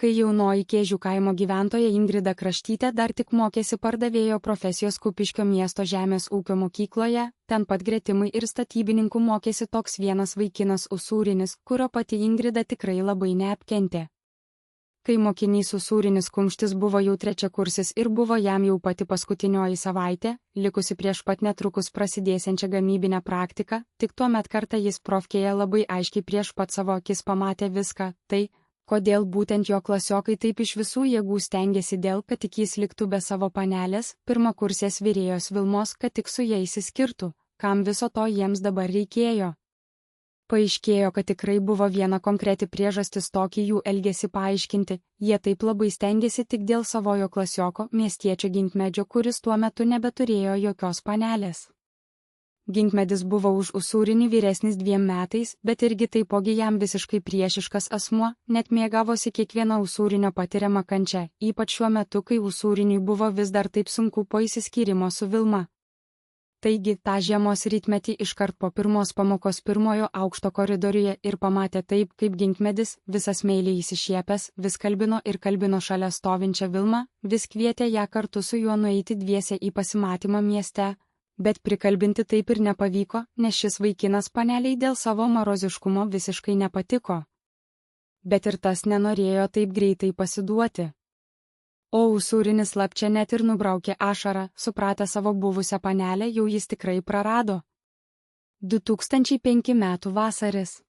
kai jaunoji Kėžių kaimo gyventoja Ingrida Kraštytė dar tik mokėsi pardavėjo profesijos Kupiškio miesto žemės ūkio mokykloje, ten pat gretimai ir statybininkų mokėsi toks vienas vaikinas Usūrinis, kurio pati Ingrida tikrai labai neapkentė. Kai mokinys Usūrinis Kumštis buvo jau trečiakursis ir buvo jam jau pati paskutinioji savaitė, likusi prieš pat netrukus prasidėsiančią gamybinę praktiką, tik tuomet kartą jis profkėje labai aiškiai prieš pat savo akis pamatė viską, tai, kodėl būtent jo klasiokai taip iš visų jėgų stengiasi kad tik jis liktų be savo panelės, pirmakursės virėjos Vilmos, kad tik su jais išskirtų, kam viso to jiems dabar reikėjo. Paaiškėjo, kad tikrai buvo viena konkreti priežastis tokį jų elgesį paaiškinti, jie taip labai stengėsi tik dėl savojo klasioko miestiečio Ginkmedžio, kuris tuo metu nebeturėjo jokios panelės. Ginkmedis buvo už Usūrinį vyresnis 2 metais, bet irgi taipogi jam visiškai priešiškas asmuo, net mėgavosi kiekviena Usūrinio patiriama kančia, ypač šiuo metu, kai Usūriniui buvo vis dar taip sunku po išsiskyrimo su Vilma. Taigi, tą žiemos rytmetį iškart po pirmos pamokos pirmojo aukšto koridoriuje ir pamatė taip, kaip Ginkmedis, visas meiliai įsišiepęs, vis kalbino ir kalbino šalia stovinčią Vilmą, vis kvietė ją kartu su juo nueiti dviese į pasimatymą mieste. Bet prikalbinti taip ir nepavyko, nes šis vaikinas paneliai dėl savo maroziškumo visiškai nepatiko. Bet ir tas nenorėjo taip greitai pasiduoti. O Usūrinis slapčia net ir nubraukė ašarą, supratę savo buvusią panelę, jau jis tikrai prarado. 2005 metų vasaris.